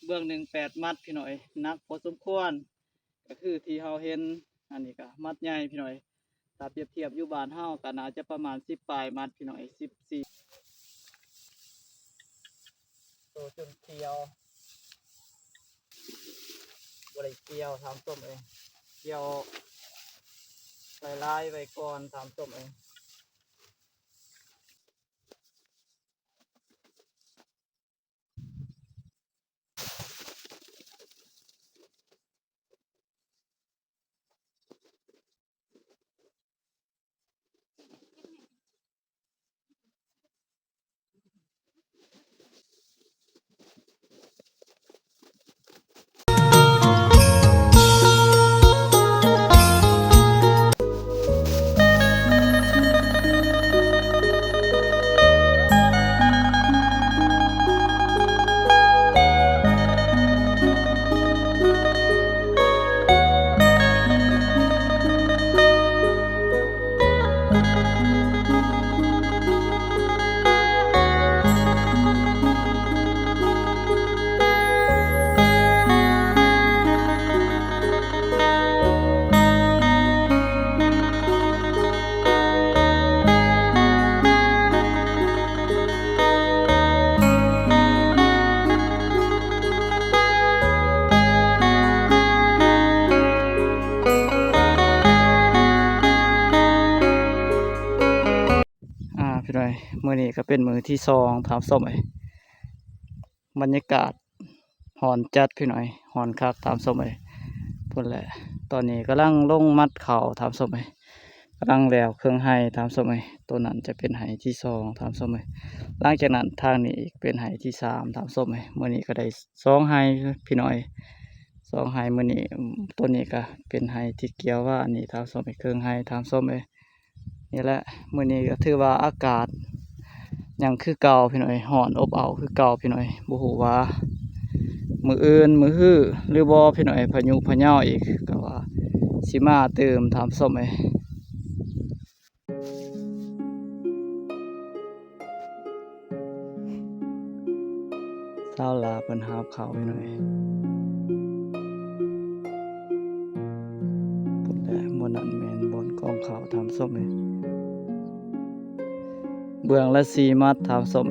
เบื้องหนึ่ง8 มัดพี่หน่อยนักพอสมควรก็คือที่เราเห็นอันนี้ก็มัดใหญ่พี่หน่อยถ้าเปรียบเทียบอยู่บ้านเฮาก็น่าจะประมาณ10 ปลายมัดพี่หน่อย14ตัวจนเขียวบริเกียวทำส้มเองเกียวใส่ลายไว้ก่อนทำส้มเองพี่หน่อยมื้อนี้ก็เป็นมื้อที่2ทำส้มเองบรรยากาศหอนจัดพี่หน่อยหอนคักทำส้มเองพุ่นแหละตอนนี้กำลังลงมัดเข่าทำส้มเองกำลังแล้วเครื่องไห้ทำส้มเองตัวนั้นจะเป็นไห้ที่2ทำส้มเองหลังจากนั้นทางนี้อีกเป็นไห้ที่3ทำส้มเองมื้อนี้ก็ได้2ไห้พี่หน่อย2ไห้มื้อนี้ตัวนี้ก็เป็นไห้ที่เกี่ยวว่านี่ทำส้มเองเครื่องไห้ทำส้มเองนี่แหละมื้อนี้ก็ถือว่าอากาศยังคือเก่าพี่หน่อยร้อนอบอ้าวคือเก่าพี่หน่อยบ่ฮู้ว่ามื้ออื่นมื้อฮื้อหรือบ่พี่หน่อยพายุพะเยาอีกก็ว่าสิมาเติมทำส้มเช้าลาเพิ่นหาบข้าวพี่หน่อยพุ่นแหละมื้อนั้นแม่นบ่อนกองข้าวทำส้มเบื้องละ4 มัดทำส้ม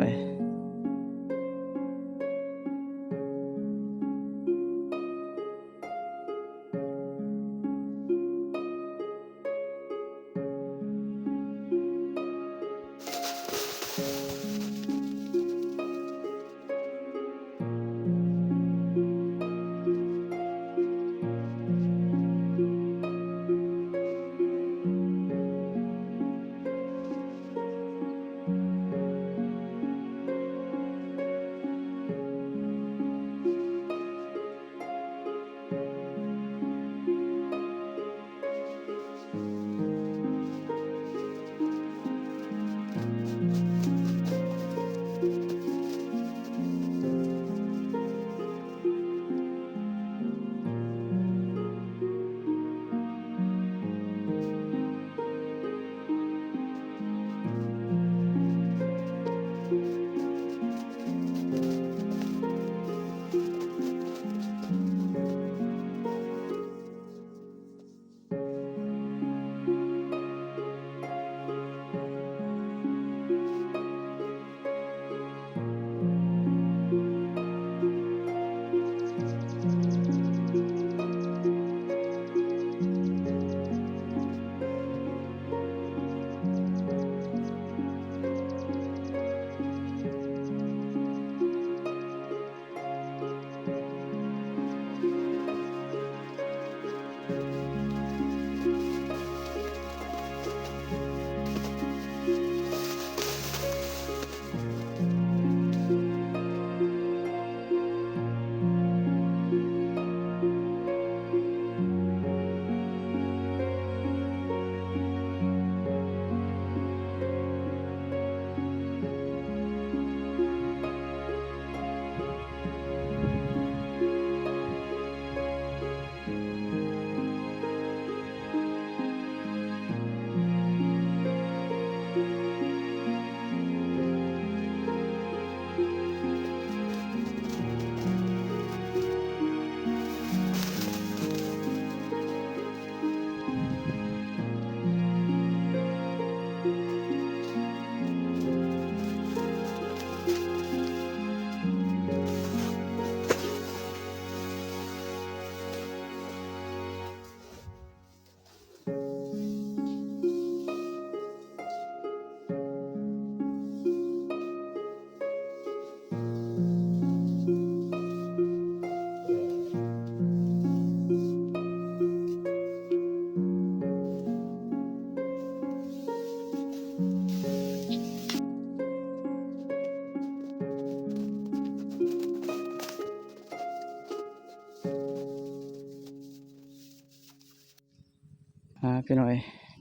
พี่น้อย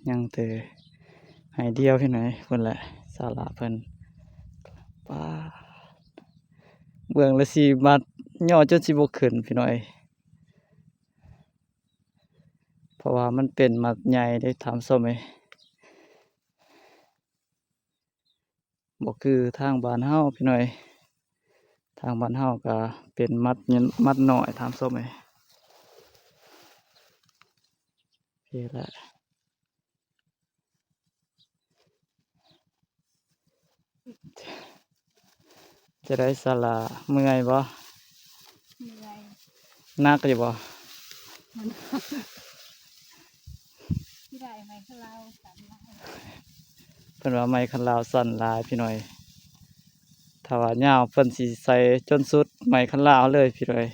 ยังเตอให้เดียวพี่น้อยเพิ่นแหละศาลาเพิ่นป้าเบื้องละ4 มัดย่อจนสิบ่ขึ้นพี่น้อยเพราะว่ามันเป็นมัดใหญ่ได้ถามส้มไหมบ่คือทางบ้านเฮาพี่น้อยทางบ้านเฮาก็เป็นมัดมัดน้อยถามส้มไหมพี่แหละจะได้ศาลาเมื่อยบ่ เหนื่อย นักอยู่บ่ มันที่ได้ไหมคือเราสามล้าน เพิ่นว่าไม้คันลาวสั่นหลายพี่น้อยถ้าว่ายาวเพิ่นสิใส่จนสุดไม้คันลาวเลยพี่น้อย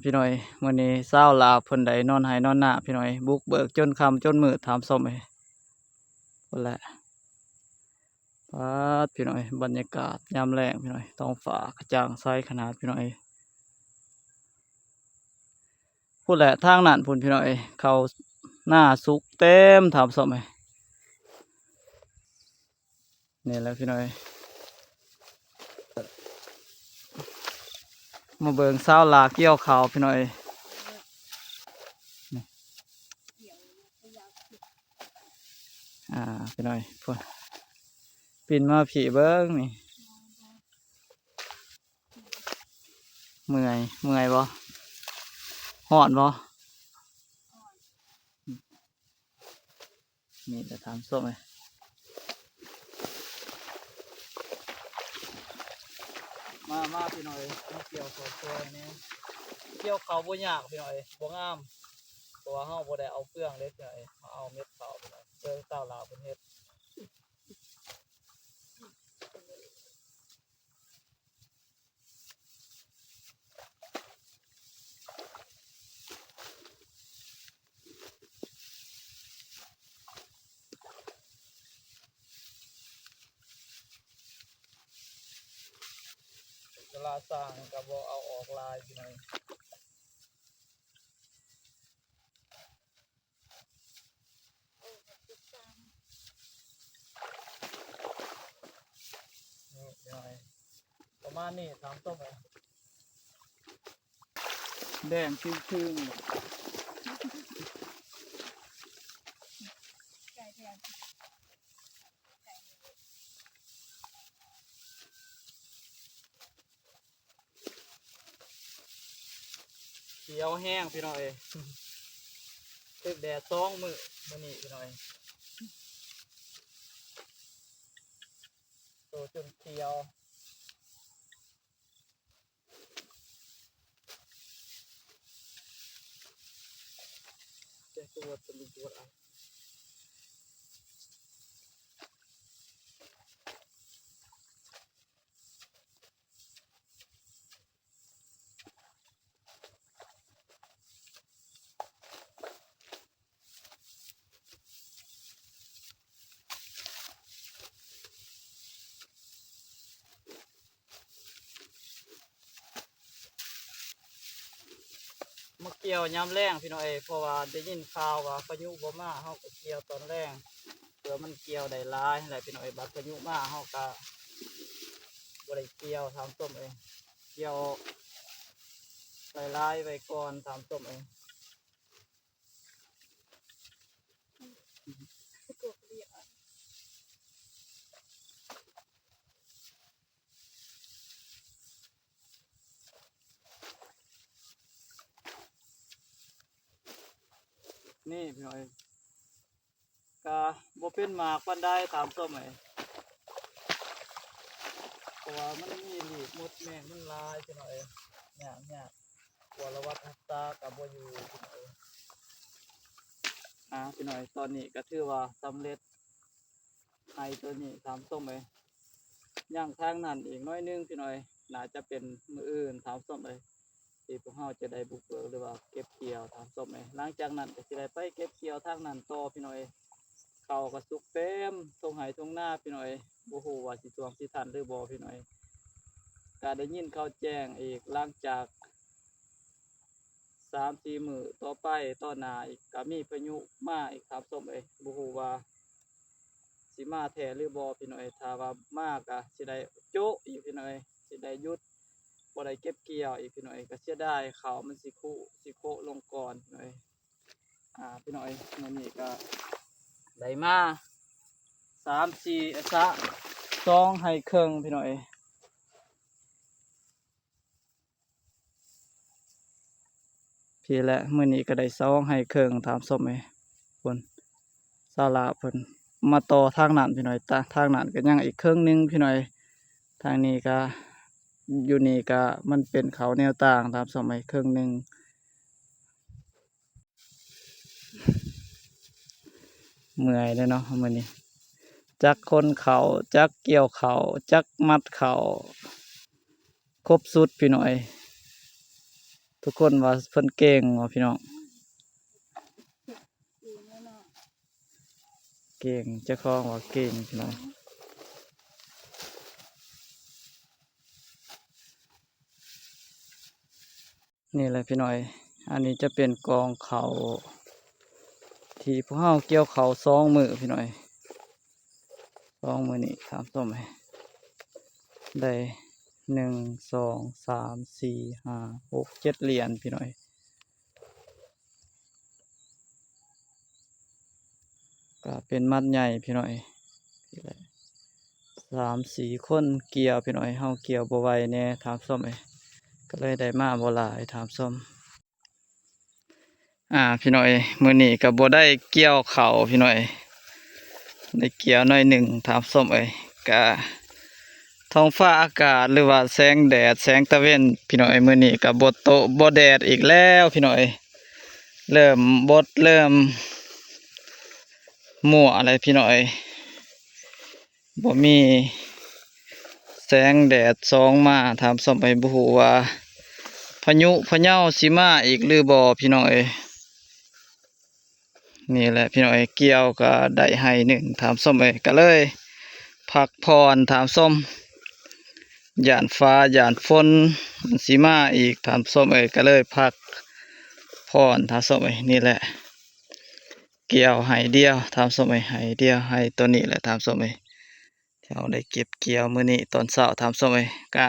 พี่น้อยมื้อนี้ชาวลาวเพิ่นได้นอนไห้นอนนาพี่น้อยบุกเบิกจนค่ำจนมืดถามส้มเอ้ยพุ่นแหละป๊าดพี่น้อยบรรยากาศยามแลงพี่น้อยท้องฟ้ากระจ่างใสขนาดพี่น้อยพุ่นแหละทางนั้นพุ่นพี่น้อยเขาหน้าสุกเต็มถามส้มเอ้ยนี่แหละพี่น้อยมาเบิ่งชาวลาวเกี่ยวข้าวพี่น้อย เกี่ยวพยายามติด พี่น้อยพุ่นปีนมาผีเบิ้งนี่เมื่อยเมื่อยบ่ฮ้อนบ่นี่จะถามส้มเลยมาพี่น้อยมาเกี่ยวข้าวซอยนี่เกี่ยวข้าวบ่ยากพี่น้อยบ่งามเพราะว่าเฮาบ่ได้เอาเปลืองเด้พี่น้อยเฮาเอาเม็ดข้าวพี่น้อยเจอเต้าลาวเพิ่นเฮ็ดเวลาสร้างก็บ่เอาออกลายพี่น้อยนี่พี่น้อยประมาณนี้ถามส้มเลยแดงครึ่งไก่แดง เขียวแห้งพี่น้อยตึกแดด2 มื้อมื้อนี้พี่น้อยโตจนเขียวเป็นตัวตะลุตัวอ่ะมาเกี่ยวยามแรงพี่น้อยเพราะว่าได้ยินข่าวว่าพายุบ่มาเฮาก็เกี่ยวตอนแรงเผื่อมันเกี่ยวได้หลายนั่นแหละพี่น้อยบัดพายุมาเฮาก็บ่ได้เกี่ยวทำต้มเองเกี่ยวหลายๆไว้ก่อนทำต้มเอง กบเรียก นี่พี่น้อยก็บ่เป็นหมากปานใดตามต้มเองเพราะว่ามันมีหลีกมดแมงมันหลายพี่น้อยยากกว่าละวัดทับตากับบ่อยู่พี่น้อยพี่น้อยตอนนี้ก็ถือว่าสำเร็จไห้ตัวนี้ทำต้มเองย่างทางนั้นอีกน้อยนึงพี่น้อยน่าจะเป็นมื้ออื่นทำต้มเอง ที่พวกเราจะได้บุกเบิกหรือว่าเก็บเกี่ยวทางส้มหลังจากนั้นก็สิได้ไปเก็บเกี่ยวทางนั้นต่อพี่น้อยเขาก็สุกเต็มทงไห้ทงหน้าพี่น้อยบ่ฮู้ว่าสิตวงสิทันหรือบ่พี่น้อยก็ได้ยินเขาแจ้งอีกหลังจาก3-4 มื้อต่อไปต่อหน้าอีกก็มีพายุมาอีกครับส้มบ่ฮู้ว่าสิมาแท้หรือบ่พี่น้อยถ้าว่ามาก็สิได้โจะอีกพี่น้อยสิได้หยุดบ่ได้เก็บเกี่ยวอีกพี่น้อยก็เสียดายเขาวมันสิคุสิโคะลงก่อนพี่น้อยพี่น้อยมื้อนี้ก็ได้มา3-4สะ2ให้ครึ่งพี่น้อยพี่และมื้อนี้ก็ได้2ให้ครึ่งถามส้มเพิ่นศาลาเพิ่นมาต่อทางนั้นพี่น้อยทางนั้นก็ยังอีกครึ่งหนึงพี่น้อยทางนี้ก็อยู่นี่ก็มันเป็นเขาแนวต่างตามสมัยครึ่งหนึงเมื่อยเลยเนาะมื้อนี้จักคนเขาจักเกี่ยวเขาจักมัดเขาครบสุดพี่น้อยทุกคนว่าเพิ่นเก่งว่าพี่น้อง อีกแล้วเนาะ เก่งเจ้าของว่าเก่งพี่น้องนี่แหละพี่น้อยอันนี้จะเป็นกองเขาที่พวกเราเกี่ยวเขา2 มื้อพี่น้อย2 มื้อนี้3ส้มได้1 2 3 4 5 6 7 เหรียญพี่น้อยก็เป็นมัดใหญ่พี่น้อยพี่แหละ3-4 คนเกี่ยวพี่น้อยเฮาเกี่ยวบ่ไหวแน่ถามส้มก็เลยได้มาบ่หลายถามส้มพี่น้อยมื้อนี้ก็บ่ได้เกี่ยวข้าวพี่น้อยได้เกี่ยวหน่อยหนึ่งถามส้มก็ท้องฟ้าอากาศหรือว่าแสงแดดแสงตะเวนพี่น้อยมื้อนี้ก็บ่โตบ่แดดอีกแล้วพี่น้อยเริ่มบดเริ่มมั่วอะไรพี่น้อยบ่มีแสงแดดส่องมาถามส้มบ่ฮู้ว่าพายุพะเยาสิมาอีกหรือบ่พี่น้อยนี่แหละพี่น้อยเกี่ยวก็ได้ให้หนึ่งถามส้มก็เลยพักผ่อนถามส้มย่านฟ้าย่านฝนมันสิมาอีกถามส้มก็เลยพักผ่อนถามส้มนี่แหละเกี่ยวให้เดียวถามส้มให้เดียวให้ตัวนี้แหละถามส้มที่เราได้เก็บเกี่ยวมื้อนี้ตอนเช้าถามส้มก็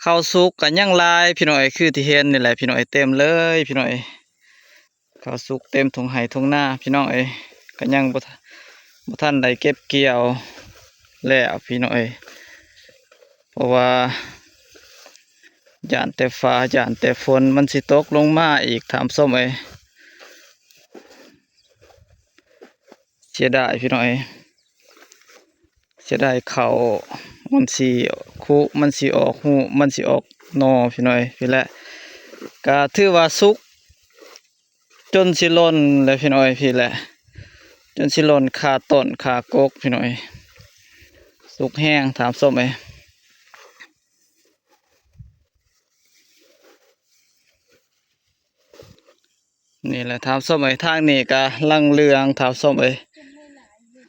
ข้าวสุกก็ยังหลายพี่น้อยคือที่เห็นนี่แหละพี่น้อยเต็มเลยพี่น้อยข้าวสุกเต็มถุงไห้ถุงหน้าพี่น้องก็ยังบ่ทันได้เก็บเกี่ยวแล้วพี่น้อยเพราะว่าย่านแต่ฟ้าย่านแต่ฝนมันสิตกลงมาอีกถามส้มเสียดายพี่น้อยเสียดายเขามันสิคุมันสิออกหูมันสิออกหนอพี่น้อยพี่แหละก็ถือว่าสุกจนสิล้นเลยพี่น้อยพี่แหละจนสิล้นขาต้นขากกพี่น้อยสุกแห้งถามส้มนี่แหละถามส้มทางนี้ก็ลังเรืองถามส้มเป็นหลายๆอยู่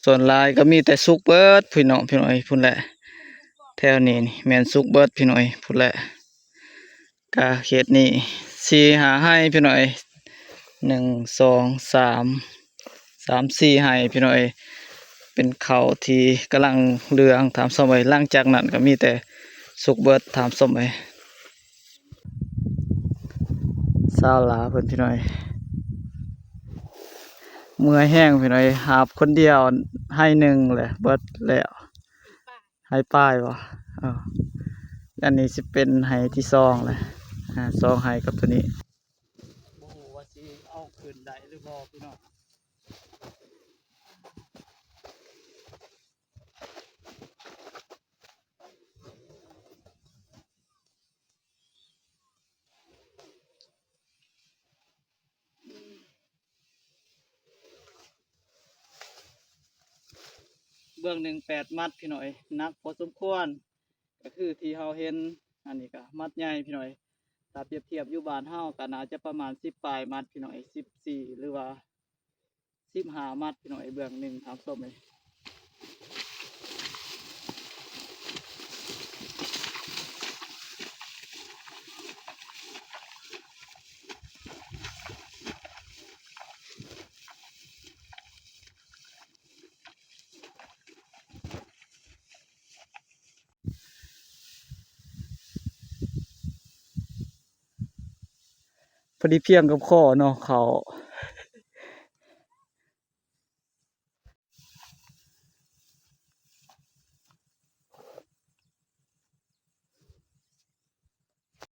ส่วนลายก็มีแต่สุกเบิดพี่น้องพุ่นแหละแถวนี้นี่แม่นสุกเบิดพี่น้อยพุ่นแหละก็เขตนี้4-5ให้พี่น้อย1 2 3 3 4ให้พี่น้อยเป็นเขาที่กำลังเรืองถามส้มหลังจากนั้นก็มีแต่สุกเบิดถามส้มซาลาเพิ่นพี่น้อยเมื่อยแห้งพี่น้อยหาบคนเดียวให้หนึ่งแหละเบิดแล้วให้ป้ายวะอันนี้สิเป็นให้ที่2แหละ2ให้กับตัวนี้บ่ฮู้ว่าสิเอาขึ้นได้หรือบ่พี่น้องเบื้องหนึ่ง8 มัดพี่น้อยหนักพอสมควรก็คือที่เราเห็น อันนี้ก็มัดใหญ่พี่น้อยถ้าเปรียบเทียบอยู่บ้านเฮาก็น่าจะประมาณ10ปลายมัดพี่น้อย14หรือว่า15มัดพี่น้อยเบื้องหนึงถามส้มเลยพอดีเพียงกับข้อเนาะเขา